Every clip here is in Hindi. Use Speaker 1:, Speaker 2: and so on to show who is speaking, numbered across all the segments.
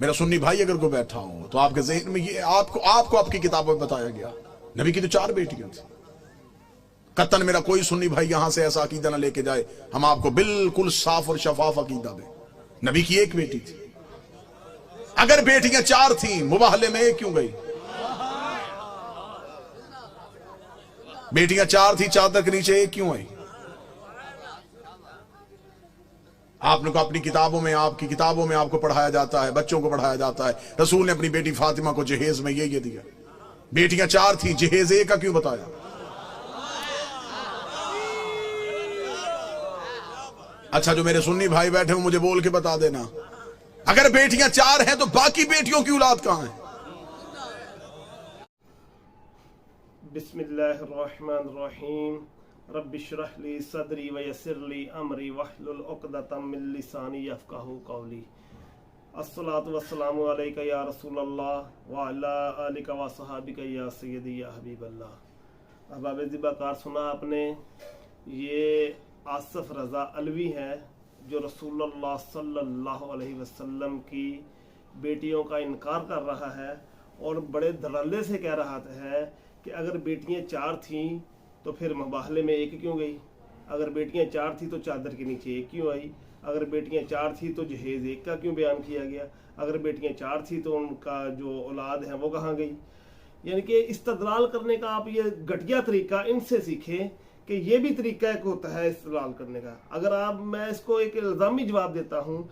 Speaker 1: मेरा सुन्नी भाई अगर कोई बैठा हो तो आपके ज़हन में ये आपको आपकी किताबों में बताया गया, नबी की तो 4 बेटियां थी। कतन मेरा कोई सुन्नी भाई यहां से ऐसा अकीदा ना लेके जाए, हम आपको बिल्कुल साफ और शफाफ अकीदा दें। नबी की 1 बेटी थी। अगर बेटियां 4 थी, मुबाहले में 1 क्यों गई? बेटियां 4 थी, चादर के नीचे 1 क्यों आई? आपने को अपनी किताबों में, आपकी किताबों में आपको पढ़ाया जाता है, बच्चों को पढ़ाया जाता है, रसूल ने अपनी बेटी फातिमा को जहेज में ये दिया। बेटियां 4 थी, जहेज 1 का क्यों बताया? अच्छा, जो मेरे सुन्नी भाई बैठे हो मुझे बोल के बता देना, अगर बेटियां 4 हैं तो बाकी बेटियों की औलाद कहां है?
Speaker 2: बिस्मिल्लाहिर्रहमानिर्रहीम। रब्बिश्रह ली सदरी व यस्सिर ली अमरी वहलुल उक़दतम मिन लिसानी यफ़क़हू क़ौली। अस्सलातु वस्सलामु अलैका या रसूलल्लाह व अला आलिका व सहाबिका या सय्यदी या हबीबल्लाह। अहबाब ज़िबाकार, सुना आपने, ये आसिफ रज़ा अलवी हैं जो रसूलुल्लाह सल्लल्लाहु अलैहि वसल्लम की बेटियों का इनकार कर रहा है और बड़े धड़ल्ले से कह रहा है कि अगर बेटियां 4 थीं तो फिर मुबाहले में 1 क्यों गई? अगर बेटियां 4 थी तो चादर के नीचे 1 क्यों आई? अगर बेटियां 4 थी तो जहेज 1 का क्यों बयान किया गया? अगर बेटियां 4 थी तो उनका जो औलाद है वो कहाँ गई? यानी कि इस्तदलाल करने का आप ये घटिया तरीका इनसे सीखें कि ये भी तरीका एक होता है इस्तदलाल करने का। अगर मैं इसको एक इल्ज़ामी जवाब देता हूँ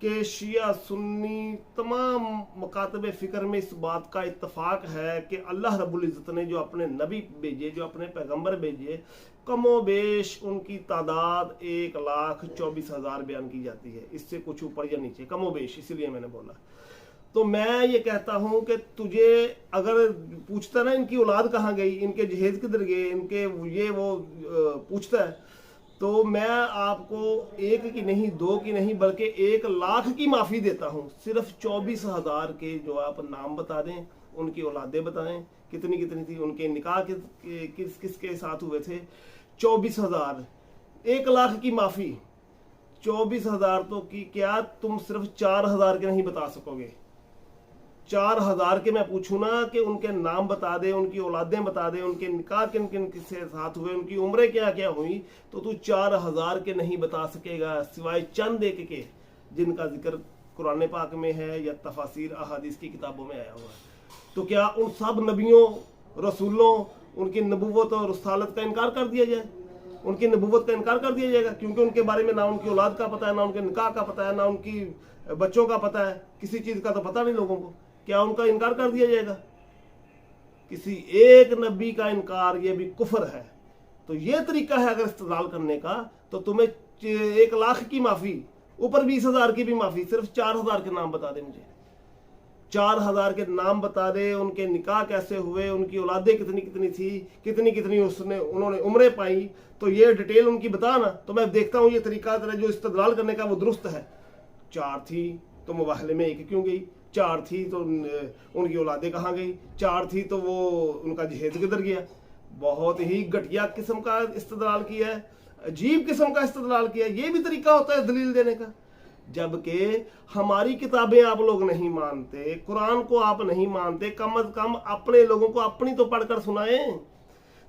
Speaker 2: कि शिया सुन्नी तमाम मकातब फ़िक्र में इस बात का इत्तफाक है कि अल्लाह रब्बुल इज़्ज़त ने जो अपने नबी भेजे, जो अपने पैगंबर भेजे, कमो बेश उनकी तादाद 1,24,000 बयान की जाती है, इससे कुछ ऊपर या नीचे, कमो बेश, इसीलिए मैंने बोला। तो मैं ये कहता हूँ कि तुझे अगर पूछता ना इनकी औलाद कहाँ गई, इनके जहेज किधर गए, इनके ये वो पूछता है, तो मैं आपको 1 की नहीं, 2 की नहीं, बल्कि 1,00,000 की माफ़ी देता हूँ। सिर्फ 24,000 के जो आप नाम बता दें, उनकी औलादें बताएं कितनी कितनी थी, उनके निकाह किसके साथ हुए थे। 24,000, 1,00,000 की माफ़ी, 24,000 तो की क्या तुम सिर्फ 4,000 के नहीं बता सकोगे? 4,000 के मैं पूछूं ना कि उनके नाम बता दे, उनकी औलादें बता दे, उनके निकाह किन किन के साथ हुए, उनकी उम्रें क्या क्या हुई, तो तू 4,000 के नहीं बता सकेगा, सिवाय चंद एक के जिनका जिक्र कुरान पाक में है या तफासिर अहादीस की किताबों में आया हुआ है। तो क्या उन सब नबियों, रसूलों, उनकी नबूवत और रसालत का इनकार कर दिया जाए? उनकी नबूवत का इनकार कर दिया जाएगा? क्योंकि उनके बारे में ना उनकी औलाद का पता है, ना उनके निकाह का पता है, ना उनकी बच्चों का पता है, किसी चीज़ का तो पता नहीं लोगों को। क्या उनका इनकार कर दिया जाएगा? किसी एक नबी का इनकार ये भी कुफर है। तो ये तरीका है अगर इस्तेमाल करने का, तो तुम्हें 1,00,000 की माफ़ी, ऊपर 20,000 की भी माफ़ी, सिर्फ 4,000 के नाम बता दे मुझे। 4,000 के नाम बता दे, उनके निकाह कैसे हुए, उनकी औलादें कितनी कितनी थी, कितनी कितनी उन्होंने उम्रें पाई, तो ये डिटेल उनकी बता ना, तो मैं देखता हूँ ये तरीका तेरा जो इस्तेमाल करने का वो दुरुस्त है। 4 थी तो मुबाहले में 1 क्यों गई? 4 थी तो उनकी औलादें कहाँ गई? 4 थी तो वो उनका जहेज किधर गया? बहुत ही घटिया किस्म का इस्तेदलाल किया है, अजीब किस्म का इस्तेदलाल किया है। ये भी तरीका होता है दलील देने का? जबकि हमारी किताबें आप लोग नहीं मानते, कुरान को आप नहीं मानते, कम अज कम अपने लोगों को अपनी तो पढ़कर सुनाएं।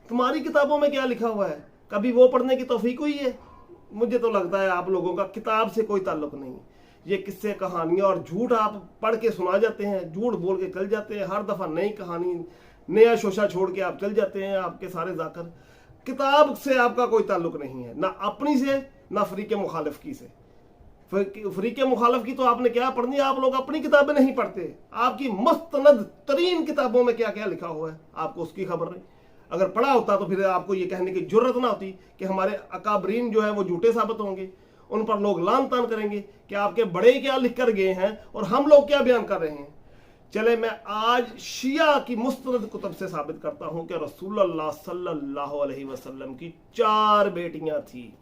Speaker 2: तुम्हारी किताबों में क्या लिखा हुआ है? कभी वो पढ़ने की तौफीक हुई है? मुझे तो लगता है आप लोगों का किताब से कोई ताल्लुक नहीं। ये किस्से कहानियां और झूठ आप पढ़ के सुना जाते हैं, झूठ बोल के चल जाते हैं, हर दफा नई कहानी, नया शोशा छोड़ के आप चल जाते हैं। आपके सारे जाकर किताब से आपका कोई ताल्लुक नहीं है, ना अपनी से, ना फरीके मुखालिफ की से। फरीके मुखालिफ की तो आपने क्या पढ़नी है? आप लोग अपनी किताबें नहीं पढ़ते। आपकी मुस्तनद तरीन किताबों में क्या क्या लिखा हुआ है आपको उसकी खबर नहीं। अगर पढ़ा होता तो फिर आपको ये कहने की जरूरत ना होती कि हमारे अकाबरीन जो है वो झूठे साबित होंगे, उन पर लोग लान तान करेंगे कि आपके बड़े क्या लिख कर गए हैं और हम लोग क्या बयान कर रहे हैं। चले, मैं आज शिया की मुस्तनद कुतुब से साबित करता हूं कि रसूलुल्लाह सल्लल्लाहु अलैहि वसल्लम की 4 बेटियां थी,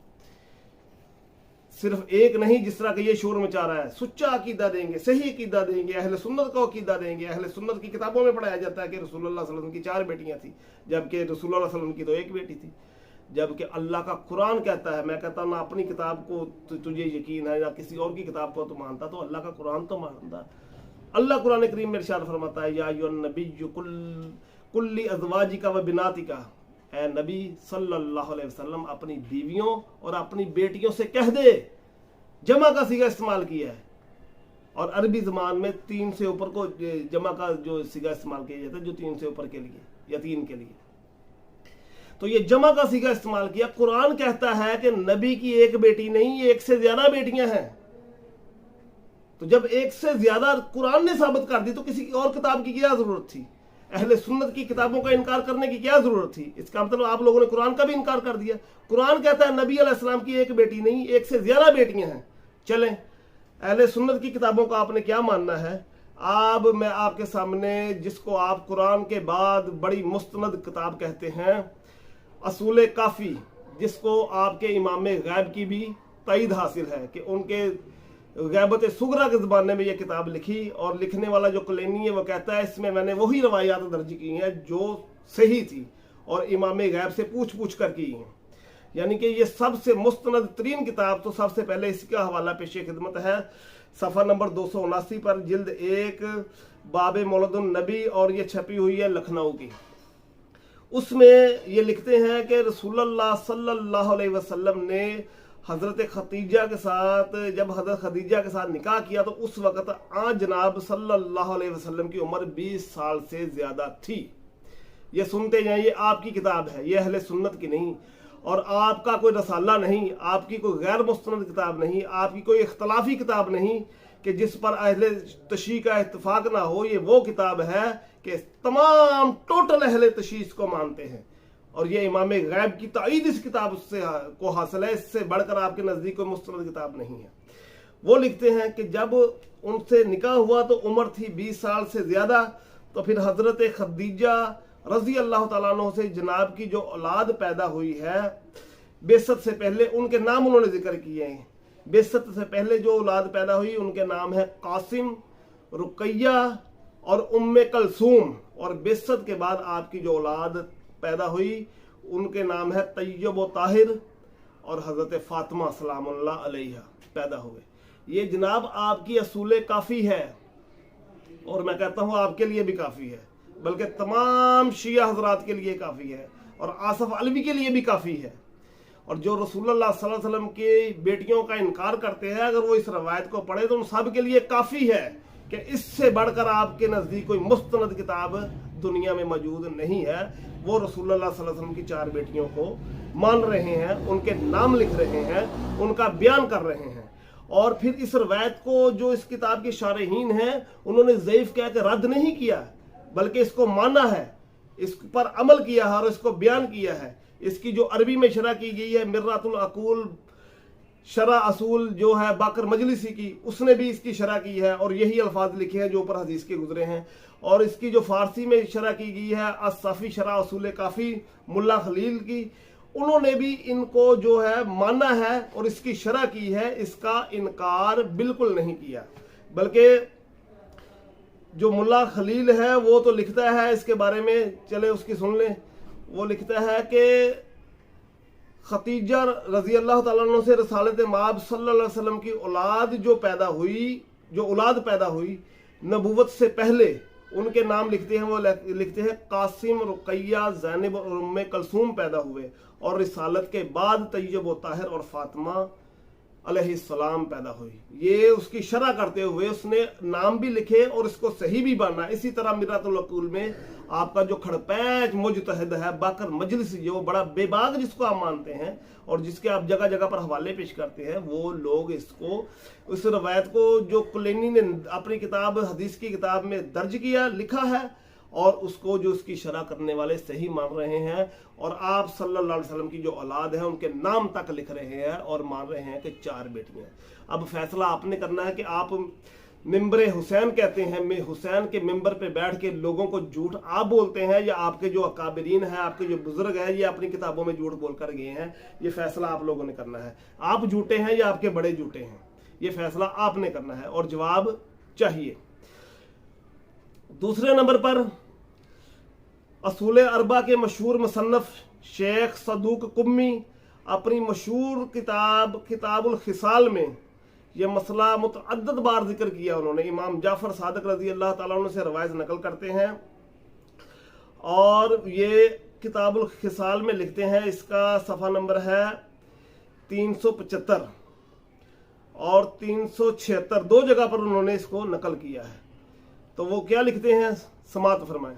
Speaker 2: सिर्फ एक नहीं जिस तरह का ये शोर मचा रहा है। सुच्चा अकीदा देंगे, सही अकीदा देंगे, अहले सुन्नत का अकीदा देंगे। अहले सुन्नत की किताबों में पढ़ाया जाता है कि रसूलुल्लाह सल्लल्लाहु अलैहि वसल्लम की 4 बेटियां थी, जबकि रसूलुल्लाह सल्लल्लाहु अलैहि वसल्लम की तो 1 बेटी थी। जबकि अल्लाह का कुरान कहता है, मैं कहता हूँ ना अपनी किताब को तुझे यकीन है ना किसी और की किताब को तो मानता, तो अल्लाह का कुरान तो मानता। अल्लाह कुरान करीम में इरशाद फरमाता है, या अय्युहन नबिय्यु कुल्ली अज़वाजिका व बिनातिका, ए नबी सल्लल्लाहु अलैहि वसल्लम अपनी बीवियों और अपनी बेटियों से कह दे। जमा का सीगा इस्तेमाल किया है, और अरबी ज़बान में 3 से ऊपर को जमा का जो सीगा इस्तेमाल किया जाता है, जो 3 से ऊपर के लिए या 3 के लिए, तो ये जमा का सीगा इस्तेमाल किया। कुरान कहता है कि नबी की एक बेटी नहीं, 1 से ज्यादा बेटियां हैं। तो जब 1 से ज्यादा कुरान ने साबित कर दी, तो किसी और किताब की क्या जरूरत थी? अहले सुन्नत की किताबों का इनकार करने की क्या जरूरत थी? इसका मतलब आप लोगों ने कुरान का भी इनकार कर दिया। कुरान कहता है नबी अलैहिस्सलाम की एक बेटी नहीं, 1 से ज्यादा बेटियां हैं। चलें, अहले सुन्नत की किताबों का आपने क्या मानना है? अब मैं आपके सामने, जिसको आप कुरान के बाद बड़ी मुस्तनद किताब कहते हैं, असूल काफ़ी, जिसको आपके इमाम गैब की भी तईद हासिल है कि उनके गैबत सुगरा के ज़माने में ये किताब लिखी, और लिखने वाला जो कुलैनी है वो कहता है इसमें मैंने वही रवायात दर्ज की हैं जो सही थी और इमाम गैब से पूछ पूछ कर की हैं। यानी कि ये सबसे मुस्तनद तरीन किताब, तो सबसे पहले इसका हवाला पेश खिदमत है सफ़ा नंबर 279 पर, जिल्द 1, बाब मौलुदुन नबी, और ये छपी हुई है लखनऊ की। उसमें ये लिखते हैं कि रसूलुल्लाह सल्लल्लाहु अलैहि वसल्लम ने हज़रत खदीजा के साथ, जब हज़रत खदीजा के साथ निकाह किया, तो उस वक़्त आ जनाब सल्लल्लाहु अलैहि वसल्लम की उम्र 20 साल से ज़्यादा थी। ये सुनते जाएं, ये आपकी किताब है, ये अहले सुन्नत की नहीं, और आपका कोई रसाला नहीं, आपकी कोई गैर मुस्तनद किताब नहीं, आपकी कोई इख्तलाफी किताब नहीं कि जिस पर अहले तशरीह का इत्तफाक ना हो। ये वो किताब है कि तमाम टोटल अहले तशरीह को मानते हैं, और ये इमाम गैब की ताईद इस किताब से को हासिल है। इससे बढ़कर आपके नज़दीक कोई मुस्तनद किताब नहीं है। वो लिखते हैं कि जब उनसे निकाह हुआ तो उम्र थी 20 साल से ज़्यादा। तो फिर हज़रत खदीजा रज़ी अल्लाह तआला अन्हा से जनाब की जो औलाद पैदा हुई है, बेसत से पहले उनके नाम उन्होंने जिक्र किए हैं। बेसत से पहले जो औलाद पैदा हुई उनके नाम है कासिम, रुकैया और उम्मे कलसूम, और बेसत के बाद आपकी जो औलाद पैदा हुई उनके नाम है तय्यब व ताहिर और हज़रत फातिमा सलामुल्लाह अलैहा पैदा हुए। ये जनाब आपकी असूल काफ़ी है, और मैं कहता हूँ आपके लिए भी काफ़ी है, बल्कि तमाम शिया हजरात के लिए काफ़ी है, और आसफ अलवी के लिए भी काफ़ी है। और जो रसूलुल्लाह सल्लल्लाहु अलैहि वसल्लम की बेटियों का इनकार करते हैं, अगर वो इस रवायत को पढ़े तो उन सब के लिए काफ़ी है कि इससे बढ़कर आपके नज़दीक कोई मुस्तनद किताब दुनिया में मौजूद नहीं है। वो रसूलुल्लाह सल्लल्लाहु अलैहि वसल्लम की 4 बेटियों को मान रहे हैं, उनके नाम लिख रहे हैं, उनका बयान कर रहे हैं, और फिर इस रवायत को जो इस किताब के शारहीन हैं उन्होंने ज़ईफ़ कह के रद्द नहीं किया, बल्कि इसको माना है, इस पर अमल किया है और इसको बयान किया है। इसकी जो अरबी में शरह की गई है, मिर्रातुल अकूल शरह असूल जो है बाकर मजलिसी की, उसने भी इसकी शरह की है, और यही अल्फाज लिखे हैं जो ऊपर हदीस के गुजरे हैं। और इसकी जो फारसी में शरह की गई है अस-साफ़ी शरह असूल काफ़ी मुल्ला खलील की, उन्होंने भी इनको जो है माना है और इसकी शरह की है, इसका इनकार बिल्कुल नहीं किया। बल्कि जो मुल्ला खलील है वो तो लिखता है इसके बारे में, चले उसकी सुन लें। वो लिखता है कि खदीजा रज़ी अल्लाह तआला अन्हा से रसालत माब सल्लल्लाहु अलैहि वसल्लम की औलाद जो औलाद पैदा हुई नबूवत से पहले, उनके नाम लिखते हैं, वो लिखते हैं कासिम, रुकैया, ज़ैनब और उम्मे कलसूम पैदा हुए, और रिसालत के बाद तय्यब व ताहिर और फातिमा अलैहिस्सलाम पैदा हुई। ये उसकी शरह करते हुए उसने नाम भी लिखे और इसको सही भी माना। इसी तरह मिर्रातुल अकूल में आपका जो खड़पैच मुजतहिद है बाकर मजलिसी, जो बड़ा बेबाक जिसको आप मानते हैं और जिसके आप जगह जगह पर हवाले पेश करते हैं, वो लोग इसको, उस रवायत को जो कुलैनी ने अपनी किताब हदीस की किताब में दर्ज किया, लिखा है, और उसको जो उसकी शरह करने वाले सही मान रहे हैं, और आप सल्लल्लाहु अलैहि वसल्लम की जो औलाद है उनके नाम तक लिख रहे हैं और मान रहे हैं कि 4 बेटियां। अब फैसला आपने करना है कि आप मिंबर हुसैन कहते हैं, मैं हुसैन के मिंबर पे बैठ के लोगों को झूठ आप बोलते हैं, या आपके जो अकाबिरीन है, आपके जो बुजुर्ग है, ये अपनी किताबों में झूठ बोल कर गए हैं। ये फैसला आप लोगों ने करना है। आप झूठे हैं या आपके बड़े झूठे हैं, ये फैसला आपने करना है, और जवाब चाहिए। दूसरे नंबर पर असूल अरबा के मशहूर मुसन्नफ शेख सदूक कुम्मी अपनी मशहूर किताब किताबुल खिसाल में ये मसला मुतअद्दिद बार जिक्र किया उन्होंने। इमाम जाफर सादिक रजी अल्लाह ताला अन्हु से रवायत नकल करते हैं और ये किताबुल खिसाल में लिखते हैं। इसका सफ़ा नंबर है 375 और 376, दो जगह पर उन्होंने इसको नकल किया है। तो वो क्या लिखते हैं, समात फरमाएं।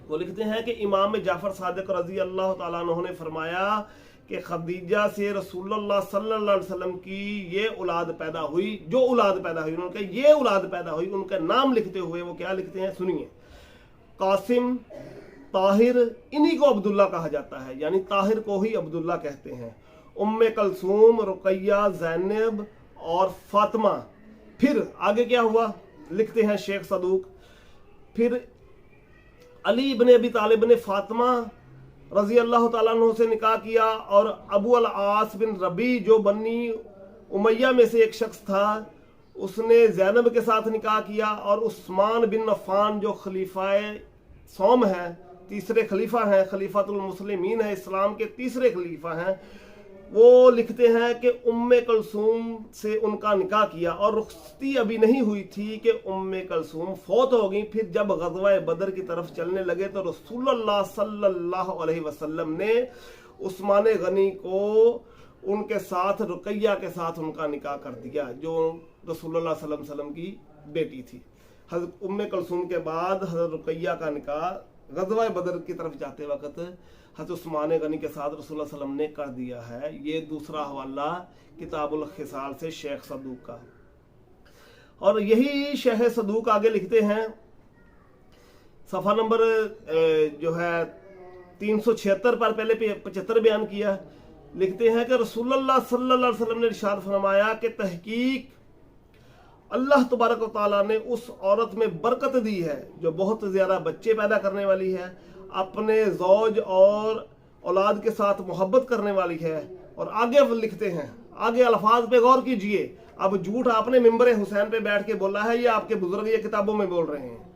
Speaker 2: वो लिखते हैं कि इमाम जाफर सादिक रजी अल्लाह ताला अन्हु ने फरमाया कि खदीजा से रसूलुल्लाह सल्लल्लाहु अलैहि वसल्लम की ये औलाद पैदा हुई, जो औलाद पैदा हुई उनके ये औलाद पैदा हुई, उनका नाम लिखते हुए वो क्या लिखते हैं, सुनिए। कासिम, ताहिर, इन्हीं को अब्दुल्ला कहा जाता है, यानी ताहिर को ही अब्दुल्ला कहते हैं। उम्मे कलसूम, रुकैया, ज़ैनब और फातिमा। फिर आगे क्या हुआ, लिखते हैं शेख सदूक, फिर अली इब्ने अबी तालिब ने फातिमा रजी अल्लाह ताला अन्हु से निकाह किया और अबू अल आस बिन रबी जो बनी उमैया में से एक शख्स था उसने ज़ैनब के साथ निकाह किया और उस्मान बिन अफ़ान जो खलीफाए सौम है, तीसरे खलीफा हैं, खलीफातुल मुस्लिमीन है, इस्लाम के तीसरे खलीफा हैं, वो लिखते हैं कि उम्मे कलसूम से उनका निकाह किया और रुखसती अभी नहीं हुई थी कि उम्मे कलसूम फौत हो गई। फिर जब ग़ज़वा बदर की तरफ चलने लगे तो रसूलुल्लाह सल्लल्लाहु अलैहि वसल्लम ने उस्मान गनी को उनके साथ रुकैया के साथ उनका निकाह कर दिया जो रसूलुल्लाह सल्लल्लाहु अलैहि वसल्लम की बेटी थी। हज़रत उम्मे कलसूम के बाद हज़रत रुकैया का निकाह ग़ज़वा बदर की तरफ जाते वक्त हज़रत उस्मान गनी के साथ रसूलुल्लाह सल्लल्लाहु अलैहि वसल्लम ने कर दिया है। ये दूसरा हवाला किताबुल खिसाल से शेख सदूक का। और यही शेख सदूक आगे लिखते हैं, सफ़ा नंबर जो है 376 पर, पहले 75 बयान किया, लिखते हैं कि रसूलुल्लाह सल्लल्लाहु अलैहि वसल्लम ने इरशाद फरमाया कि तहकीक अल्लाह तबारक व तआला ने उस औरत में बरकत दी है जो बहुत ज़्यादा बच्चे पैदा करने वाली है, अपने ज़ौज और औलाद के साथ मोहब्बत करने वाली है। और आगे वो लिखते हैं, आगे अल्फाज पे गौर कीजिए। अब झूठ आपने मिंबर हुसैन पे बैठ के बोला है, ये आपके बुजुर्ग ये किताबों में बोल रहे हैं।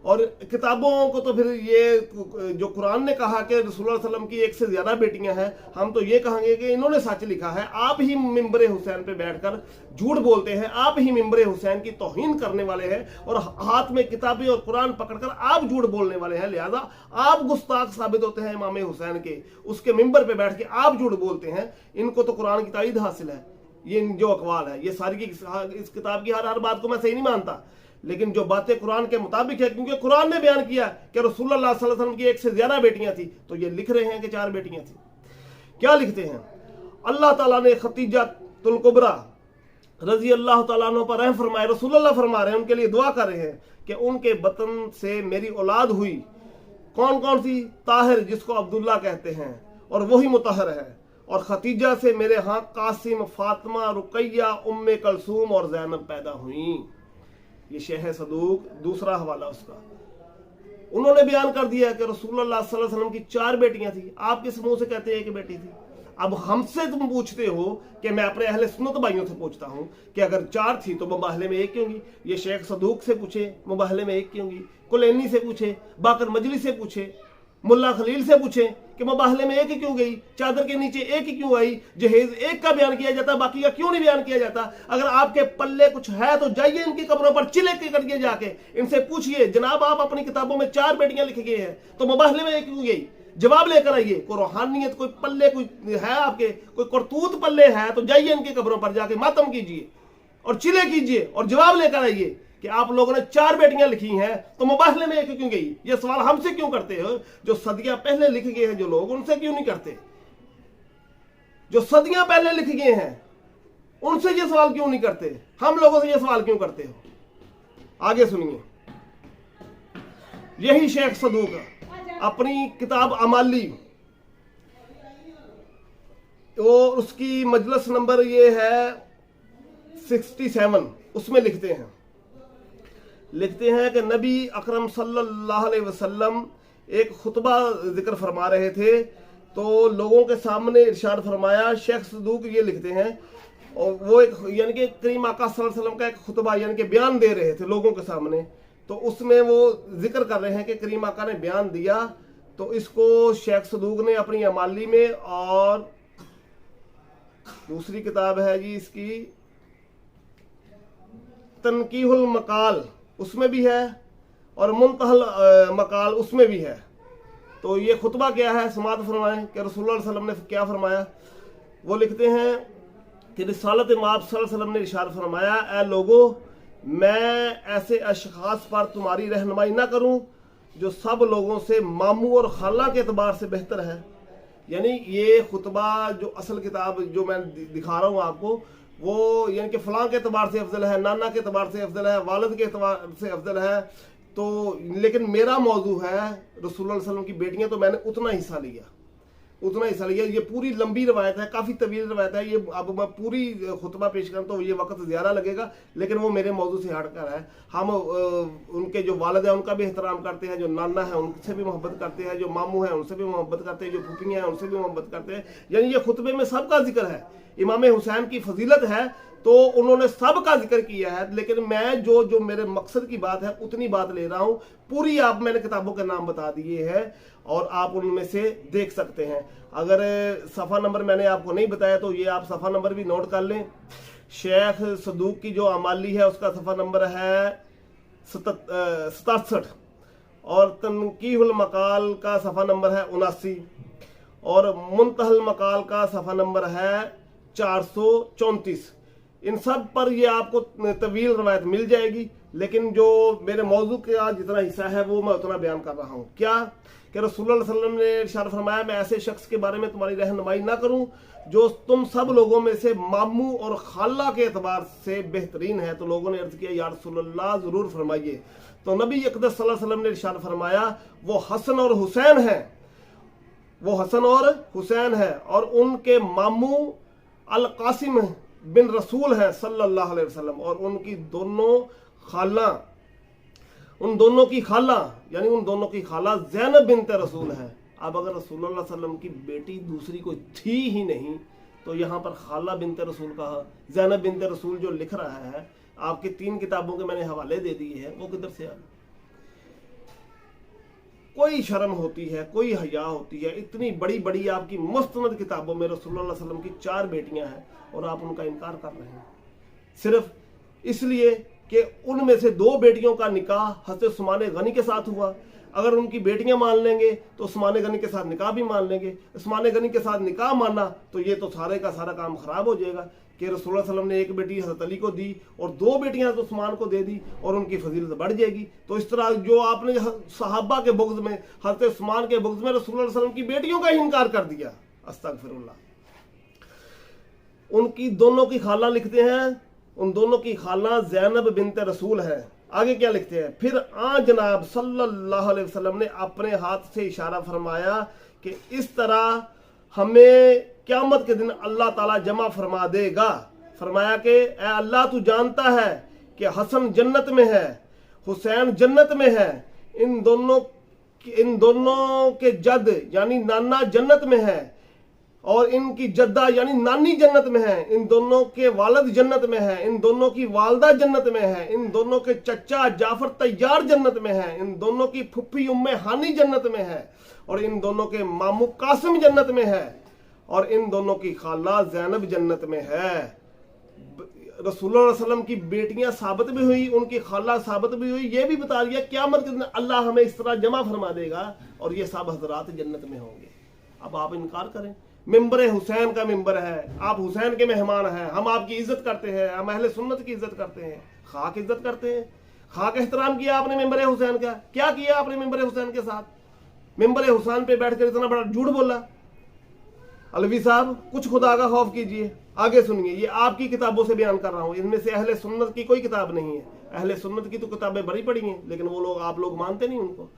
Speaker 2: और किताबों को तो फिर ये जो कुरान ने कहा कि रसूलुल्लाह सल्लल्लाहु अलैहि वसल्लम की एक से ज्यादा बेटियां हैं, हम तो ये कहेंगे कि इन्होंने सच लिखा है। आप ही मिंबर हुसैन पे बैठकर झूठ बोलते हैं, आप ही मिंबर हुसैन की तौहीन करने वाले हैं और हाथ में किताबें और कुरान पकड़कर आप झूठ बोलने वाले हैं। लिहाजा आप गुस्ताख साबित होते हैं इमाम हुसैन के, उसके मिंबर पे बैठ के आप झूठ बोलते हैं। इनको तो कुरान की ताईद हासिल है। ये जो अकवाल है, ये सारी की इस किताब की हर बात को मैं सही नहीं मानता, लेकिन जो बातें कुरान के मुताबिक है, क्योंकि कुरान ने बयान किया कि रसूलुल्लाह सल्लल्लाहु अलैहि वसल्लम की एक से ज्यादा बेटियां थी, तो ये लिख रहे हैं कि 4 बेटियां थी। क्या लिखते हैं, अल्लाह ताला ने खतीजा तुल कुबरा रजी अल्लाह ताला अन्हा पर रहम फरमाए। रसूलुल्लाह फरमा रहे हैं, उनके लिए दुआ कर रहे हैं कि उनके बतन से मेरी औलाद हुई। कौन कौन सी, ताहिर जिसको अब्दुल्ला कहते हैं और वही मुतहर है, और खतीजा से मेरे यहाँ कासिम, फातिमा, रुकैया, उम्मे कलसूम और ज़ैनब पैदा हुई। ये शेख सदूक दूसरा हवाला उसका। उन्होंने बयान कर दिया कि रसूलुल्लाह सल्लल्लाहु अलैहि वसल्लम की 4 बेटियां थी। आप किस मुंह से कहते हैं कि बेटी थी? अब हमसे तुम पूछते हो कि मैं अपने अहले सुन्नत भाइयों से पूछता हूं कि अगर 4 थी तो मुबाहले में 1 क्यों होगी? ये शेख सदूक से पूछे, मुबाहले में 1 क्यों होगी? कुलैनी से पूछे, बाकर मजली से पूछे, मुल्ला खलील से पूछे कि मुबाहले में 1 क्यों गई, चादर के नीचे 1 क्यों आई, जहेज 1 का बयान किया जाता, बाकी का क्यों नहीं बयान किया जाता? अगर आपके पल्ले कुछ है तो जाइए इनकी कब्रों पर चिले के करिए, जाके इनसे पूछिए, जनाब आप अपनी किताबों में 4 बेटियां लिख गए हैं तो मुबाहले में 1 क्यों गई? जवाब लेकर आइए। कोई रूहानियत, कोई पल्ले कोई है आपके, कोई करतूत पल्ले है तो जाइए इनकी कब्रों पर जाके मातम कीजिए और चिले कीजिए और जवाब लेकर आइए कि आप लोगों ने 4 बेटियां लिखी हैं तो मुबाहले में 1 क्यों गई? ये सवाल हमसे क्यों करते हो? जो सदियां पहले लिख गए हैं जो लोग, उनसे क्यों नहीं करते? जो सदियां पहले लिख गए हैं उनसे ये सवाल क्यों नहीं करते? हम लोगों से ये सवाल क्यों करते हो? आगे सुनिए। यही शेख सदूक अपनी किताब अमाली, तो उसकी मजलिस नंबर ये है 67, उसमें लिखते हैं कि नबी अकरम सल्लल्लाहु अलैहि वसल्लम एक खुतबा जिक्र फरमा रहे थे तो लोगों के सामने इरशाद फरमाया। शेख सदूक ये लिखते हैं, और वो एक यानी कि करीम आका सल्लल्लाहु अलैहि वसल्लम का एक खुतबा यानी कि बयान दे रहे थे लोगों के सामने, तो उसमें वो जिक्र कर रहे हैं कि करीम आका ने बयान दिया। तो इसको शेख सदूक ने अपनी अमाली में, और दूसरी किताब है जी इसकी तनकीहुल मकाल उसमें भी है और मुंतहल मकाल उसमें भी है। तो ये खुतबा क्या है, समात फरमाएं कि रसूलुल्लाह सल्लल्लाहु अलैहि वसल्लम ने क्या फरमाया। वो लिखते हैं कि रिसालत माब सल्लल्लाहु अलैहि वसल्लम ने इरशाद फरमाया, ए लोगों, मैं ऐसे अशखास पर तुम्हारी रहनुमाई ना करूं जो सब लोगों से मामू और खाला के एतबार से बेहतर है। यानी ये खुतबा जो असल किताब जो मैं दिखा रहा हूँ आपको, वो यानी कि फलां के एतबार से अफजल है, नाना के एतबार से अफजल है, वालिद के एतबार से अफजल है। तो लेकिन मेरा मौजू है रसूलुल्लाह सल्लल्लाहु अलैहि वसल्लम की बेटियां, तो मैंने उतना हिस्सा लिया। ये पूरी लंबी रवायत है, काफ़ी तवील रवायत है। ये अब मैं पूरी खुतबा पेश करूँ तो ये वक्त ज़्यादा लगेगा, लेकिन वो मेरे मौजू से हटकर है। हम उनके जो वालिद है उनका भी एहतराम करते हैं, जो नाना है उनसे भी मोहब्बत करते हैं, जो मामू है उनसे भी मोहब्बत करते हैं, जो फूफियाँ हैं उनसे भी मोहब्बत करते हैं। यानी ये खुतबे में सबका जिक्र है। इमाम हुसैन की फजीलत है तो उन्होंने सबका जिक्र किया है, लेकिन मैं जो मेरे मकसद की बात है उतनी बात ले रहा हूँ। पूरी आप मैंने किताबों के नाम बता दिए हैं और आप उनमें से देख सकते हैं। अगर सफ़ा नंबर मैंने आपको नहीं बताया तो ये आप सफ़ा नंबर भी नोट कर लें। शेख सदूक की जो अमाली है उसका सफ़ा नंबर है 67 और तनकीहुल मकाल का सफ़ा नंबर है 79 और मुंतहल मकाल का सफ़ा नंबर है 434। इन सब पर ये आपको तवील रवायत मिल जाएगी, लेकिन जो मेरे मौजू का जितना हिस्सा है वो मैं उतना बयान कर रहा हूँ। क्या कि रसूलुल्लाह सल्लल्लाहु अलैहि वसल्लम ने इरशाद फरमाया, मैं ऐसे शख्स के बारे में तुम्हारी रहनुमाई ना करूं जो तुम सब लोगों में से मामू और खाला के एतबार से बेहतरीन है। तो लोगों ने अर्ज किया, या रसूलल्लाह जरूर फरमाइए। तो नबी अक़दस सल्लल्लाहु अलैहि वसल्लम ने इरशाद फरमाया, वो हसन और हुसैन है, वो हसन और हुसैन है और उनके मामू अल कासिम बिन रसूल है सल्लल्लाहु अलैहि वसल्लम, और उनकी दोनों खाला, उन दोनों की खाला यानी उन दोनों की खाला ज़ैनब बिन्त रसूल है। अब अगर रसूलुल्लाह सल्लल्लाहु अलैहि वसल्लम की बेटी दूसरी कोई थी ही नहीं तो यहाँ पर खाला बिन्त रसूल कहा। ज़ैनब बिन्त रसूल जो लिख रहा है, आपकी 3 किताबों के मैंने हवाले दे दिए हैं, वो किधर से आ? कोई शर्म होती है, कोई हया होती है? इतनी बड़ी बड़ी आपकी मुस्तनद किताबों में रसूलुल्लाह सल्लल्लाहु अलैहि वसल्लम की 4 बेटियां हैं और आप उनका इनकार कर रहे हैं सिर्फ इसलिए कि उनमें से 2 बेटियों का निकाह हज़रत उस्मान गनी के साथ हुआ। अगर उनकी बेटियां मान लेंगे तो उस्मान गनी के साथ निकाह भी मान लेंगे। उस्मान गनी के साथ निकाह माना तो ये तो सारे का सारा काम खराब हो जाएगा कि रसूलुल्लाह सल्लल्लाहु अलैहि वसल्लम ने एक बेटी हज़रत अली को दी और 2 बेटियां हज़रत उस्मान को दे दी और उनकी फजीलत बढ़ जाएगी। तो इस तरह जो आपने सहाबा के बुग़्ज़ में, हज़रत उस्मान के बुग़्ज़ में रसूलुल्लाह सल्लल्लाहु अलैहि वसल्लम की बेटियों का ही इनकार कर दिया। अस्तगफिरुल्लाह। उनकी दोनों की खाला लिखते हैं, उन दोनों की खाला ज़ैनब बिन्त रसूल है। आगे क्या लिखते हैं, फिर जनाब सल्लल्लाहु अलैहि वसल्लम ने अपने हाथ से इशारा फरमाया कि इस तरह हमें क़यामत के दिन अल्लाह ताला जमा फरमा देगा। फरमाया कि ए अल्लाह, तू जानता है कि हसन जन्नत में है, हुसैन जन्नत में है, इन दोनों के जद यानी नाना जन्नत में है और इनकी जद्दा यानी नानी जन्नत में है, इन दोनों के वालिद जन्नत में है, इन दोनों की वालदा जन्नत में है, इन दोनों के चचा जाफर तैयार जन्नत में है, इन दोनों की फुफ्फी उम्मे हानी जन्नत में है और इन दोनों के मामू कासिम जन्नत में है और इन दोनों की खाला ज़ैनब जन्नत में है। रसूलुल्लाह सल्लल्लाहु अलैहि वसल्लम की बेटियां साबित भी हुई, उनकी खाला साबित भी हुई। ये भी बता दिया क़यामत के दिन अल्लाह हमें इस तरह जमा फरमा देगा और ये सब हजरात जन्नत में होंगे। अब आप इनकार करें? मिंबर हुसैन का मिंबर है, आप हुसैन के मेहमान हैं, हम आपकी इज्जत करते हैं, हम अहले सुन्नत की इज्जत करते हैं, खाक इज्जत करते हैं। खाक एहतराम किया आपने मिंबर हुसैन का, क्या किया आपने मिंबर हुसैन के साथ? मिंबर हुसैन पे बैठकर इतना बड़ा झूठ बोला। अलवी साहब, कुछ खुदा का खौफ कीजिए। आगे सुनिए, ये आपकी किताबों से बयान कर रहा हूँ, इनमें से अहले सुन्नत की कोई किताब नहीं है। अहले सुन्नत की तो किताबें बड़ी पड़ी हैं, लेकिन वो लोग, आप लोग मानते नहीं उनको।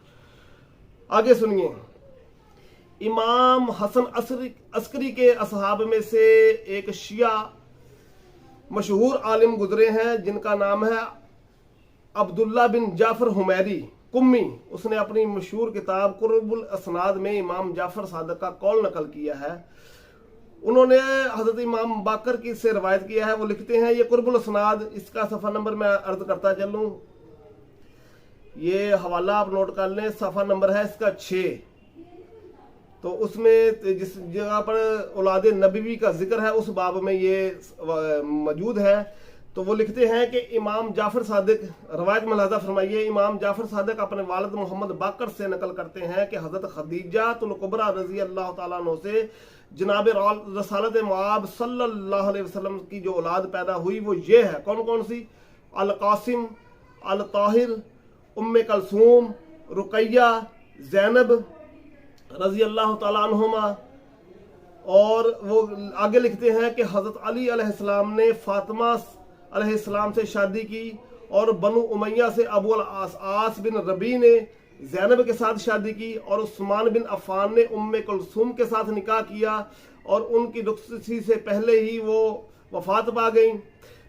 Speaker 2: आगे सुनिए, इमाम हसन अस्करी के असहाब में से एक शिया मशहूर आलिम गुजरे हैं जिनका नाम है अब्दुल्ला बिन जाफर हुमैरी कुम्मी। उसने अपनी मशहूर किताब कुर्बुल असनाद में इमाम जाफर सादक का कौल नकल किया है। उन्होंने हजरत इमाम बाकर की से रवायत किया है। वो लिखते हैं, ये कुर्बुल असनाद, इसका सफ़ा नंबर मैं अर्ज करता चलूँ, ये हवाला आप नोट कर लें, सफ़ा नंबर है इसका 6। तो उसमें जिस जगह पर औलाद नबी का जिक्र है उस बाब में ये मौजूद है। तो वो लिखते हैं कि इमाम जाफर सादिक, रवायत में मुलाजा फरमाइए, इमाम जाफर सादिक अपने वालिद मोहम्मद बाकर से नकल करते हैं कि हज़रत खदीजा तुल कुबरा रजी अल्लाह ताला अन्हा से जनाब रसालत मआब सल्लल्लाहु अलैहि वसल्लम की जो औलाद पैदा हुई वो ये है। कौन कौन सी? अल कासिम, अल ताहिर, उम्मे कलसूम, रुकैया, जैनब रजी अल्लाह ताला अन्हुमा। और वो आगे लिखते हैं कि हज़रत अली अलैहिस्सलाम ने फातिमा अलैहिस्सलाम से शादी की और बनु उमैया से अबू आस बिन रबी ने जैनब के साथ शादी की और उस्मान बिन अफ़ान ने उम्मे कुलसूम के साथ निकाह किया और उनकी रुखसती से पहले ही वो वफात पा गई।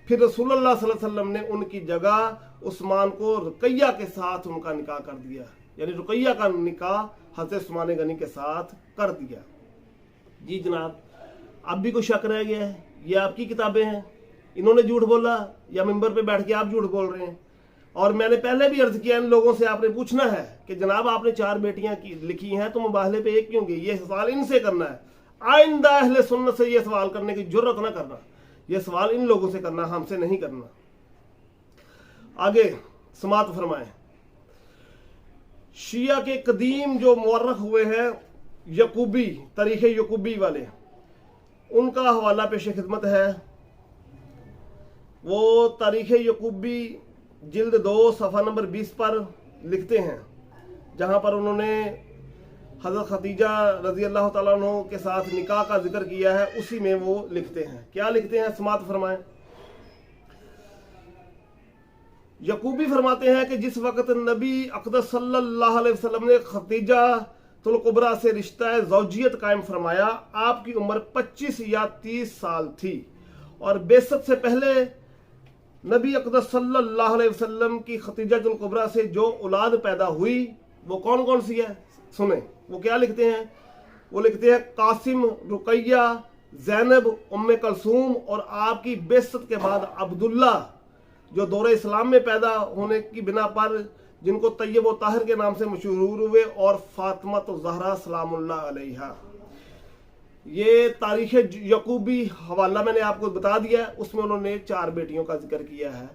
Speaker 2: फिर रसूलुल्लाह सल्लल्लाहु अलैहि वसल्लम ने उनकी जगह उस्मान को रुकैया के साथ उनका निकाह कर दिया, यानी रुकैया का निकाह हज़रत उस्मान गनी के साथ कर दिया। जी जनाब, अब भी कोई शक रह गया है? ये आपकी किताबें हैं, इन्होंने झूठ बोला या मिंबर पे बैठ के आप झूठ बोल रहे हैं? और मैंने पहले भी अर्ज किया इन लोगों से, आपने पूछना है कि जनाब आपने 4 बेटियां लिखी हैं तो मुबाहले पे एक क्यों गई? ये सवाल इनसे करना है। आइंदा अहले सुन्नत से ये सवाल करने की जुर्रत ना करना, ये सवाल इन लोगों से करना, हमसे नहीं करना। आगे समात फरमाएं। शिया के कदीम जो मुअर्रख हुए हैं यकूबी, तारीख यकूबी वाले, उनका हवाला पेश खिदमत है। वो तारीख यकूबी जिल्द 2 सफ़ा नंबर 20 पर लिखते हैं, जहां पर उन्होंने हज़रत खदीजा रजी अल्लाह ताला अन्हा के साथ निकाह का जिक्र किया है। उसी में वो लिखते हैं, क्या लिखते हैं? समात फरमाएं। यकूबी फरमाते हैं कि जिस वक्त नबी अक़दस सल्लल्लाहु अलैहि वसल्लम ने खदीजा तुल कुबरा से रिश्ता ज़ौजियत कायम फरमाया, आपकी उम्र 25 या 30 साल थी और बेसत से पहले नबी अक़दस सल्लल्लाहु अलैहि वसल्लम की खदीजा तुल कुबरा से जो औलाद पैदा हुई वो कौन कौन सी है? सुने वो क्या लिखते हैं। वो लिखते हैं कासिम, रुकैया, जैनब, उम्मे कलसूम और आपकी बेसत के बाद अब्दुल्ला जो दौरे इस्लाम में पैदा होने की बिना पर जिनको तैयब व ताहिर के नाम से मशहूर हुए, और फातिमा तो ज़हरा सलामुल्लाह अलैहा। ये तारीख यकूबी हवाला मैंने आपको बता दिया, उसमें उन्होंने 4 बेटियों का जिक्र किया है।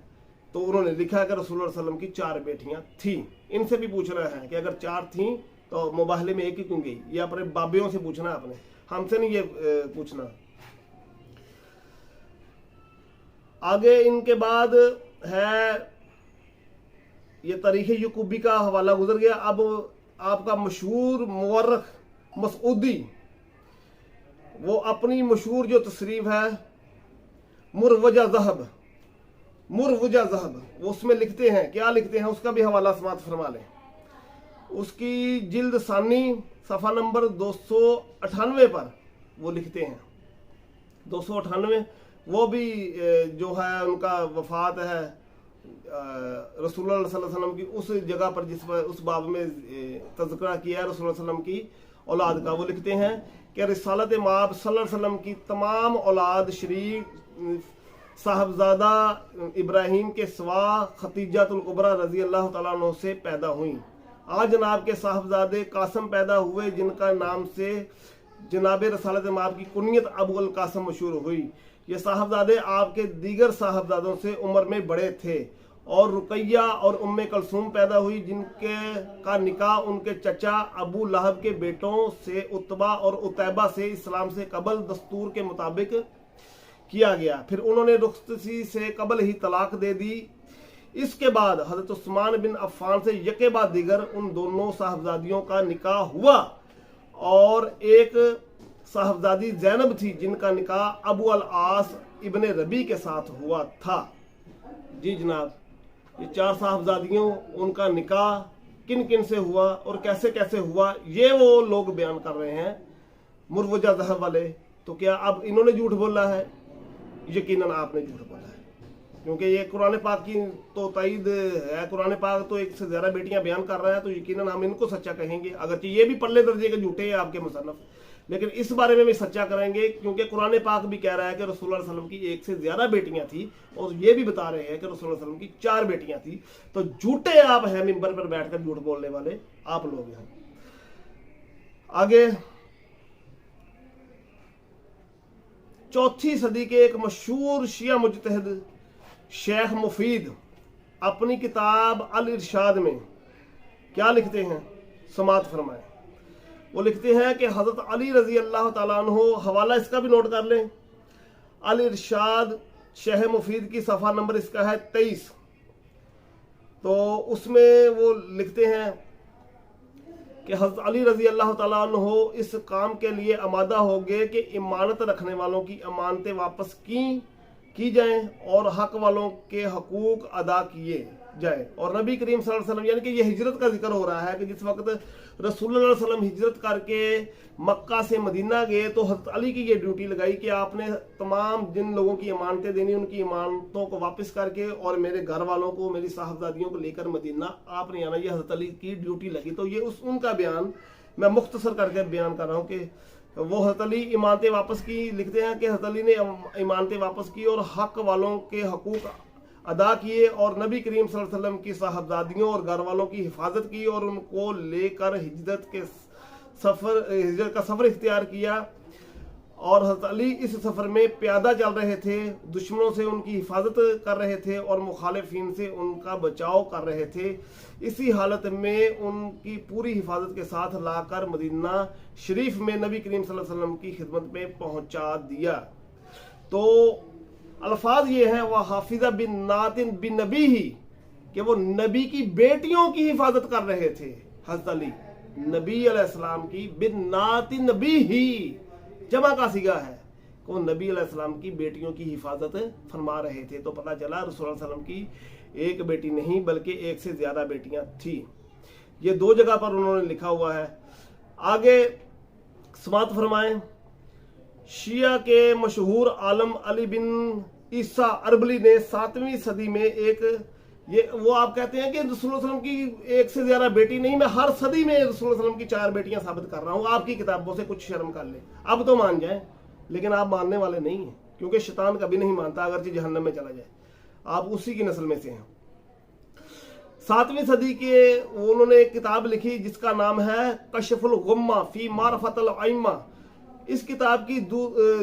Speaker 2: तो उन्होंने लिखा है कि रसूलुल्लाह सल्लल्लाहु अलैहि वसल्लम की 4 बेटियां थी। इनसे भी पूछना है कि अगर 4 थी तो मुबाहले में एक ही क्यों गई? ये अपने बाबियों से पूछना है, आपने हमसे नहीं ये पूछना। आगे इनके बाद है ये तारीख यकूबी का हवाला गुजर गया। अब आपका मशहूर मुअर्रख मसऊदी, वो अपनी मशहूर जो तसरीफ है मुरवजा ज़हब, वो उसमें लिखते हैं, क्या लिखते हैं? उसका भी हवाला समात फरमा लें। उसकी जिल्द सानी सफ़ा नंबर 298 पर वो लिखते हैं, 298। वो भी जो है उनका वफात है रसूलुल्लाह सल्लल्लाहु अलैहि वसल्लम की उस जगह पर जिस पर उस बाब में तज़किरा किया है रसूलुल्लाह सल्लल्लाहु अलैहि वसल्लम की औलाद का। वो लिखते हैं कि रिसालत मआब सल्लल्लाहु अलैहि वसल्लम की तमाम औलाद शरीफ साहबजादा इब्राहीम के सिवा खदीजा तुल कुबरा रजी अल्लाह ताला अन्हा से पैदा हुई। आज जनाब के साहबजादे कासम पैदा हुए, जिनका नाम से जनाब रसालत मआब की कुनियत अबू अल कासम मशहूर हुई। ये साहबजादे आपके दीगर साहबजादों से उम्र में बड़े थे। और रुकैया और उम्मे कलसूम पैदा हुई, जिनके का निकाह उनके चचा अबू लहब के बेटों से उत्बा और उतैबा से इस्लाम से कबल दस्तूर के मुताबिक किया गया। फिर उन्होंने रुखसती से कबल ही तलाक दे दी। इसके बाद हजरत उस्मान बिन अफ़ान से यके बाद दीगर उन दोनों साहबजादियों का निकाह हुआ और एक साहबजादी जैनब थी जिनका निकाह अबू अल आस इब्ने रबी के साथ हुआ था। जी जनाब, ये 4 साहबजादियों, उनका निकाह किन किन से हुआ और कैसे कैसे हुआ, ये वो लोग बयान कर रहे हैं मुरवजा ज़हब वाले। तो क्या अब इन्होंने झूठ बोला है? यकीनन आपने झूठ बोला है, क्योंकि ये कुरान पाक की तो तईद है। कुरान पाक तो एक से ज़्यादा बेटियां बयान कर रहा है, तो यकीनन हम इनको सच्चा कहेंगे। अगर ये भी पल्ले दर्जे के झूठे हैं आपके मुसन्नफ, लेकिन इस बारे में भी सच्चा करेंगे, क्योंकि कुरान पाक भी कह रहा है कि रसूलुल्लाह सल्लल्लाहु अलैहि वसल्लम की 1 से ज़्यादा बेटियां थी, और ये भी बता रहे हैं कि रसूलुल्लाह सल्लल्लाहु अलैहि वसल्लम की 4 बेटियां थी। तो झूठे आप हैं, मिंबर पर बैठकर झूठ बोलने वाले आप लोग हैं। आगे 4वीं सदी के एक मशहूर शिया मुजतहिद शेख मुफीद अपनी किताब अल इरशाद में क्या लिखते हैं, समात फरमाएं। वो लिखते हैं कि हजरत अली रजी अल्लाह ताला अन्हु, हवाला इसका भी नोट कर लें, अल इरशाद शेख मुफीद की सफ़ा नंबर इसका है 23। तो उसमें वो लिखते हैं कि हज़रत अली रजी अल्लाह ताला अन्हु इस काम के लिए आमादा हो गए कि इमानत रखने वालों की अमानतें वापस की जाएं और हक वालों के हकूक अदा किए जाए। और नबी करीम सल्लल्लाहु अलैहि वसल्लम, यानी कि ये हिजरत का जिक्र हो रहा है कि जिस वक्त रसूलुल्लाह सल्लल्लाहु अलैहि वसल्लम हिजरत करके मक्का से मदीना गए तो हज़रत अली की ये ड्यूटी लगाई कि आपने तमाम जिन लोगों की अमानतें देनी उनकी अमानतों को वापस करके और मेरे घर वालों को, मेरी साहबजादियों को लेकर मदीना आपने आना, ये हज़रत अली की ड्यूटी लगी। तो ये उनका बयान मैं मुख्तसर करके बयान कर रहा हूँ कि वो हज़रत अली इमानतें वापस की। लिखते हैं कि हज़रत अली ने इमानतें वापस की और हक वालों के हकूक अदा किए और नबी करीम सल्लल्लाहु अलैहि वसल्लम की साहबजादियों और घर वालों की हिफाजत की और उनको लेकर हिजरत का सफ़र इख्तियार किया। और हज़रत अली इस सफ़र में प्यादा चल रहे थे, दुश्मनों से उनकी हिफाजत कर रहे थे और मुखालिफिन से उनका बचाव कर रहे थे। इसी हालत में उनकी पूरी हिफाजत के साथ लाकर मदीना शरीफ में नबी करीम सल्लल्लाहु अलैहि वसल्लम की खिदमत में पहुंचा दिया। तो अल्फाज ये हैं, वह हाफिजा बिन नातिन बिन नबी ही, कि वो नबी की बेटियों की हिफाजत कर रहे थे। हज़रत अली नबी अलैहिस्सलाम की बिन नातिन नबी ही जमा का सीगा है, को नबी अलैहिस्सलाम की बेटियों की हिफाजत फरमा रहे थे। तो पता चला रसूल सल्लल्लाहु अलैहि वसल्लम की एक बेटी नहीं बल्कि एक से ज्यादा बेटियां थी। ये 2 जगह पर उन्होंने लिखा हुआ है। आगे समात फरमाएं। शिया के मशहूर आलम अली बिन ईसा अरबली ने 7वीं सदी में वो आप कहते हैं कि रसूल सल्लल्लाहु अलैहि वसल्लम की एक से ज्यादा बेटी नहीं, मैं हर सदी में रसूल सल्लल्लाहु अलैहि वसल्लम की 4 बेटियां साबित कर रहा हूं, आपकी किताबों से कुछ शर्म कर ले। अब तो मान जाए, लेकिन आप मानने वाले नहीं हैं, क्योंकि शैतान कभी नहीं मानता अगरचे जहन्नम में चला जाए। आप उसी की नस्ल में से हैं। 7वीं सदी के उन्होंने एक किताब लिखी जिसका नाम है कशफुल गुम्मा फी मारफतल आइम्मा। इस किताब की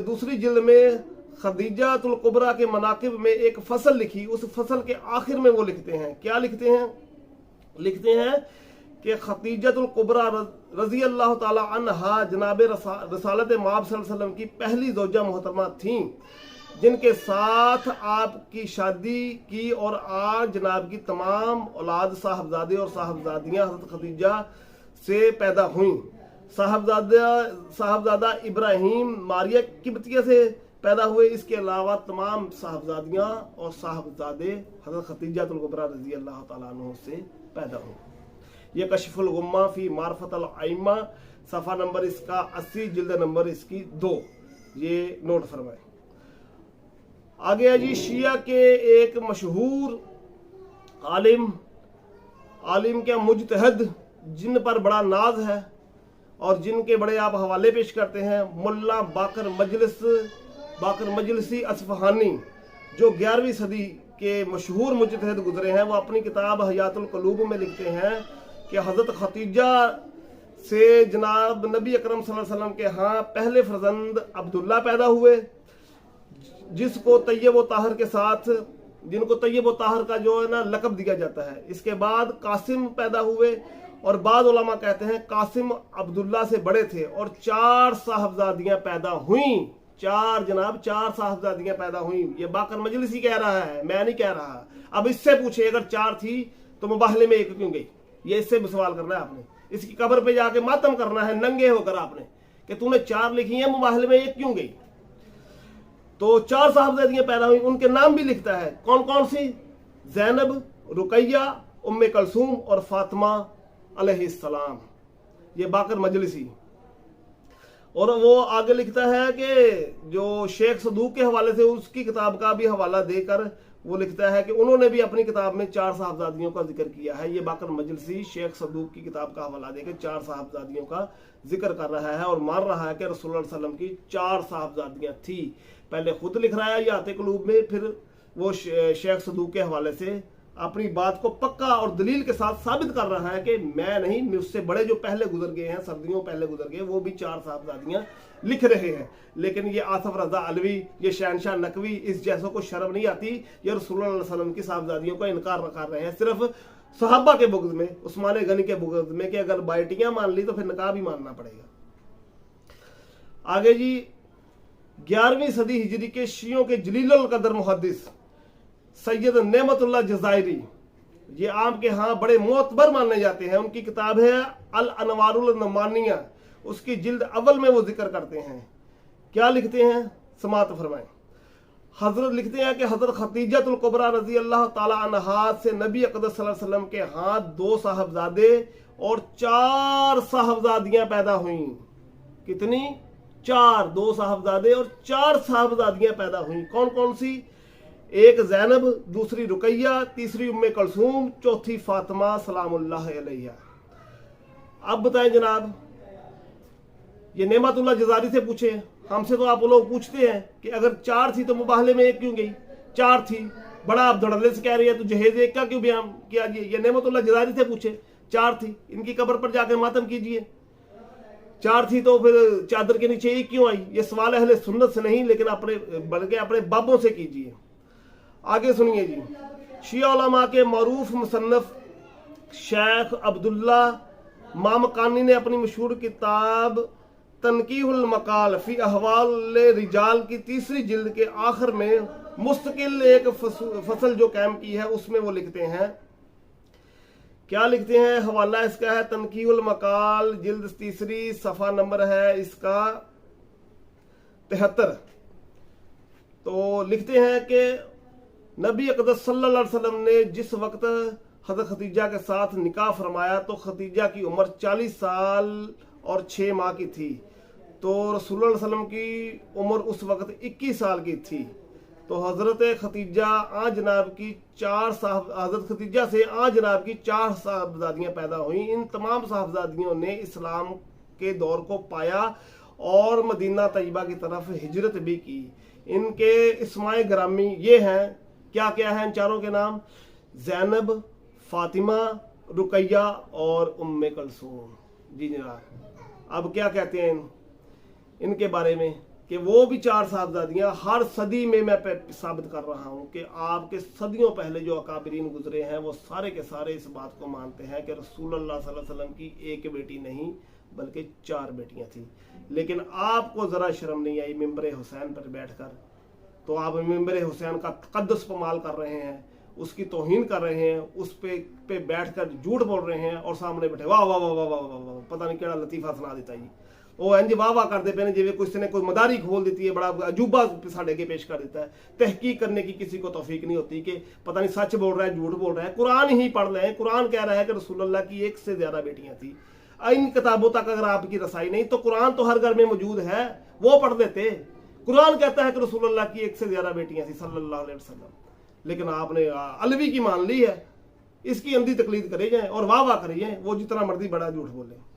Speaker 2: दूसरी जिल्द में खदीजातुल कुबरा के मनाकिब में एक फसल लिखी। उस फसल के आखिर में वो लिखते हैं, क्या लिखते हैं? लिखते हैं कि खदीजातुल कुबरा रजी अल्लाह ताला अन्हा जनाब रसालत माब सल्लल्लाहु अलैहि वसल्लम की पहली ज़ौजा मोहतरमा थीं, जिनके साथ आपकी शादी की और आज जनाब की तमाम औलाद साहबजादे और साहबजादियाँ हज़रत खदीजा से पैदा हुई। साहबजादा इब्राहिम मारिया किबतिया से पैदा हुए। इसके अलावा तमाम साहबजादियाँ और साहबजादे हज़रत खदीजातुल कुबरा रज़ी अल्लाह ताला अन्हा से पैदा हुए। यह कशफुल गुम्मा फी मारफतल आइम्मा, सफ़ा नंबर इसका 80, जिल्द नंबर इसकी 2, ये नोट फरमाएं। आगे है जी, शिया के एक मशहूर आलिम के मुजतहद, जिन पर बड़ा नाज है और जिनके बड़े आप हवाले पेश करते हैं, मुल्ला बाकर मजलिसी असफहानी, जो 11वीं सदी के मशहूर मुजतहद गुजरे हैं। वो अपनी किताब हयातुल कलूब में लिखते हैं कि हज़रत खदीजा से जनाब नबी अकरम सल्लल्लाहु अलैहि वसल्लम के यहाँ पहले फर्जंद अब्दुल्ला पैदा हुए, जिनको तैयब व ताहर के साथ, जिनको तैयब व ताहर का जो है ना लक़ब दिया जाता है। इसके बाद कासिम पैदा हुए और बाद उलमा कहते हैं कासिम अब्दुल्ला से बड़े थे और 4 साहबजादियां पैदा हुईं। 4 साहबजादियां पैदा हुई। ये बाकर मजलिसी कह रहा है, मैं नहीं कह रहा। अब इससे पूछे अगर 4 थी तो मुबाहले में 1 क्यों गई? ये इससे सवाल करना है आपने। इसकी कब्र पे जाके मातम करना है नंगे होकर आपने कि तूने 4 लिखी है, मुबाहले में 1 क्यों गई? तो 4 साहबजादियां पैदा हुई, उनके नाम भी लिखता है। कौन कौन सी? ज़ैनब, रुकैया, उम्मे कलसूम और फातिमा अलैहिस्सलाम। ये बाकर मजलिसी। और वो आगे लिखता है कि जो शेख सदूक के हवाले से उसकी किताब का भी हवाला देकर वो लिखता है कि उन्होंने भी अपनी किताब में 4 साहबजादियों का जिक्र किया है। ये बाकर मजलिसी शेख सदूक की किताब का हवाला देकर 4 साहबजादियों का जिक्र कर रहा है और मान रहा है कि रसूलुल्लाह सल्लल्लाहु अलैहि वसल्लम की 4 साहबजादियां थी। पहले खुद लिख रहा है याते कलूब में, फिर वो शेख सदूक के हवाले से अपनी बात को पक्का और दलील के साथ साबित कर रहा है कि मैं नहीं, मुझसे बड़े जो पहले गुजर गए हैं, सर्दियों पहले गुजर गए, वो भी 4 साहबजादियां लिख रहे हैं। लेकिन ये आसफ रजा अलवी, ये शहनशाह नकवी, इस जैसों को शर्म नहीं आती, ये रसूलुल्लाह सल्लल्लाहु अलैहि वसल्लम की साहबजादियों का इनकार कर रहे हैं सिर्फ सहाबा के बुग़्ज़ में, उस्मान गनी के बुग़्ज़ में, कि अगर बाइटियां मान ली तो फिर निकाह भी मानना पड़ेगा। आगे जी, 11वीं सदी हिजरी के शियों के जलीलुल कदर मुहद्दिस सैयद नेमतुल्लाह जज़ायरी, ये आपके यहाँ बड़े मोतबर माने जाते हैं। उनकी किताब है अल अनवारुल नमानिया, उसकी जिल्द अव्वल में वो जिक्र करते हैं। क्या लिखते हैं, समात फरमाएं। हजरत लिखते हैं कि हजरत खतीजतुल कुबरा रजी अल्लाह ताला अन्हा से नबी अक़दस सल्लल्लाहु अलैहि वसल्लम के हाथ 2 साहबजादे और 4 साहबजादियां पैदा हुई। कितनी? 4, 2 साहबजादे और 4 साहबजादियां पैदा हुई। कौन कौन सी? एक जैनब, दूसरी रुकैया, तीसरी उम्मे कलसूम, चौथी फातिमा सलामुल्लाह अलैहा। अब बताएं जनाब, ये नेमतुल्लाह जज़ारी से पूछे, हमसे तो आप लोग पूछते हैं कि अगर 4 थी तो मुबाहले में 1 क्यों गई? 4 थी, बड़ा आप धड़ल्ले से कह रही है तो जहेज 1 का क्यों बयान किया? ये नेमतुल्लाह जज़ारी से पूछे, 4 थी, इनकी कब्र पर जाकर मातम कीजिए। 4 थी तो फिर चादर के नीचे 1 क्यों आई? ये सवाल अहले सुन्नत से नहीं, लेकिन बल्कि अपने बाबों से कीजिए। आगे सुनिए जी, शिया उलमा के मरूफ मुसन्नफ शेख अब्दुल्ला मामकानी ने अपनी मशहूर किताब तनकीहुल मकाल फी अहवाल रिजाल की 3री जिल्द के आखिर में मुस्तकिल एक फसल जो कायम की है, उसमें वो लिखते हैं, क्या लिखते हैं? हवाला इसका है तनकीहुल मकाल, जिल्द 3, सफ़ा नंबर है इसका 73। तो लिखते हैं कि नबी अक़दस सल्लल्लाहु अलैहि वसल्लम ने जिस वक्त हज़रत खतीजा के साथ निकाह फरमाया तो खतीजा की उम्र 40 साल और 6 माह की थी, तो रसूलुल्लाह सल्लल्लाहु अलैहि वसल्लम की उम्र उस वक्त 21 साल की थी। तो हज़रत खतीजा आ जनाब की 4 हज़रत खतीजा से आ जनाब की 4 साहबजादियाँ पैदा हुई। इन तमाम साहबजादियों ने इस्लाम के दौर को पाया और मदीना तैयबा की तरफ हिजरत भी की। इनके इस्माए ग्रामी ये हैं, क्या क्या हैं इन चारों के नाम? जैनब, फातिमा, रुकैया और उम्मे कलसूम। जी जनाब, अब क्या कहते हैं इनके बारे में कि वो भी 4 साहबजादियाँ। हर सदी में मैं साबित कर रहा हूँ कि आपके सदियों पहले जो अकाबरीन गुजरे हैं वो सारे के सारे इस बात को मानते हैं कि रसूलुल्लाह सल्लल्लाहु अलैहि वसल्लम की 1 बेटी नहीं बल्कि 4 बेटियाँ थी। लेकिन आपको ज़रा शर्म नहीं आई मिंबर हुसैन पर बैठकर, तो आप मिंबर हुसैन का तक़द्दुस पमाल कर रहे हैं, उसकी तौहीन कर रहे हैं, उस पे बैठकर झूठ बोल रहे हैं और सामने बैठे वाह वाह वाह वाह वाह वाह वाह, पता नहीं केड़ा लतीफ़ा सुना देता जी। वो इंज वाह वाह करते पे जिਵੇਂ किसी ने कोई मदारी खोल देती है, बड़ा अजूबा साढ़े के पेश कर देता है। तहकीक करने की किसी को तौफीक नहीं होती कि पता नहीं सच बोल रहा है झूठ बोल रहा है। कुरान ही पढ़ लें, कुरान कह रहा है कि रसूलुल्लाह की 1 से ज़्यादा बेटियां थी। इन किताबों तक अगर आपकी रसाई नहीं तो कुरान तो हर घर में मौजूद है, वो पढ़ लेते। कुरान कहता है कि रसूलुल्लाह की 1 से ज़्यादा बेटियां थी सल्लल्लाहु अलैहि वसल्लम, लेकिन आपने अलवी की मान ली है। इसकी अंधी तकलीद करे जाए और वाह वाह करे जाए, वो जितना मर्जी बड़ा झूठ बोले।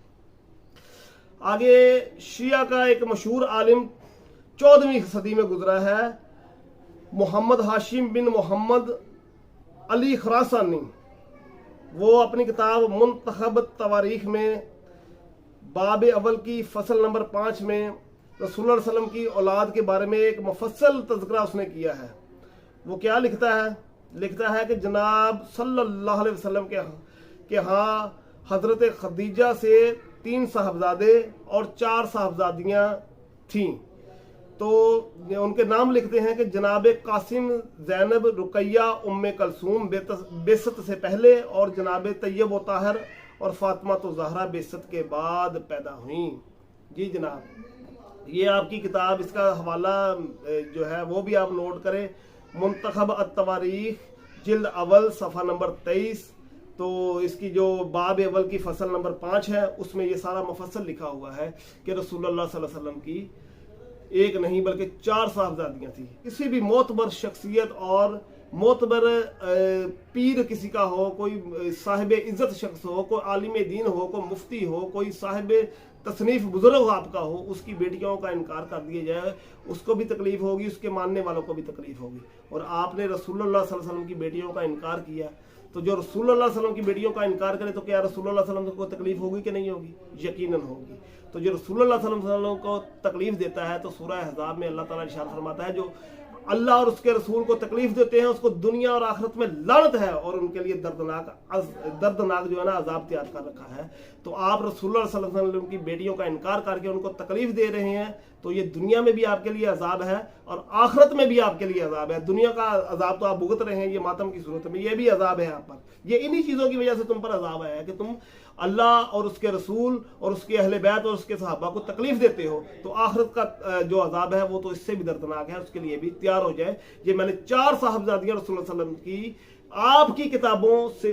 Speaker 2: आगे शिया का एक मशहूर आलिम 14वीं सदी में गुजरा है, मोहम्मद हाशिम बिन मोहम्मद अली खरासानी। वो अपनी किताब मुंतखब तवारीख में बाब अव्वल की फसल नंबर 5 में रसूलुल्लाह सल्लल्लाहु अलैहि वसल्लम की औलाद के बारे में एक मुफस्सल तज़किरा उसने किया है। वो क्या लिखता है? लिखता है कि जनाब सल्लल्लाहु अलैहि वसल्लम के हाँ हज़रत खदीजा से 3 साहबजादे और 4 साहबजादियाँ थीं। तो उनके नाम लिखते हैं कि जनाब कासिम, जैनब, रुकैया, उम्मे कलसूम बेसत से पहले और जनाब तैयब व ताहिर और फातिमा तो ज़हरा बेसत के बाद पैदा हुई। जी जनाब, ये आपकी किताब, इसका हवाला जो है वो भी आप नोट करें, मुंतखब अत-तवारीख जिल्द अव्वल सफ़ा नंबर 23। तो इसकी जो बाब अव्वल की फसल नंबर 5 है उसमें ये सारा मुफस्सल लिखा हुआ है कि रसूलुल्लाह सल्लल्लाहु अलैहि वसल्लम की 1 नहीं बल्कि 4 साहबजादियाँ थी। किसी भी मोतबर शख्सियत और मोतबर पीर किसी का हो, कोई साहिब इज़्ज़त शख्स हो, कोई आलिम दीन हो, कोई मुफ्ती हो, कोई साहिब तसनीफ बुजुर्ग आपका हो, उसकी बेटियों का इनकार कर दिया जाए, उसको भी तकलीफ होगी, उसके मानने वालों को भी तकलीफ होगी। और आपने रसूलुल्लाह सल्लल्लाहु अलैहि वसल्लम की बेटियों का इनकार किया तो जो रसूलुल्लाह सल्लल्लाहु अलैहि वसल्लम की बेटियों का इनकार करे तो क्या रसूलुल्लाह सल्लल्लाहु अलैहि वसल्लम को तकलीफ होगी कि नहीं होगी? यकीनन होगी। तो जो रसूलुल्लाह सल्लल्लाहु अलैहि वसल्लम को तकलीफ देता है, तो सूरह अहज़ाब में अल्लाह ताला इरशाद फरमाता है जो अल्लाह और उसके रसूल को तकलीफ देते हैं उसको दुनिया और आखिरत में लानत है और उनके लिए दर्दनाक जो है ना अजाब तैयार कर रखा है। तो आप रसूलुल्लाह सल्लल्लाहु अलैहि वसल्लम की बेटियों का इनकार करके उनको तकलीफ दे रहे हैं, तो ये दुनिया में भी आपके लिए अजाब है और आखिरत में भी आपके लिए अजाब है। दुनिया का अजाब तो आप भुगत रहे हैं ये मातम की सूरत में, ये भी अजाब है आप पर। ये इन्हीं चीज़ों की वजह से तुम पर अजाब आया है कि तुम अल्लाह और उसके रसूल और उसके अहले बैत और उसके सहाबा को तकलीफ देते हो। तो आखिरत का जो अजाब है वो तो इससे भी दर्दनाक है, उसके लिए भी तैयार हो जाए। ये मैंने 4 साहबजादियां रसूलुल्लाह सल्लल्लाहु अलैहि वसल्लम की आपकी किताबों से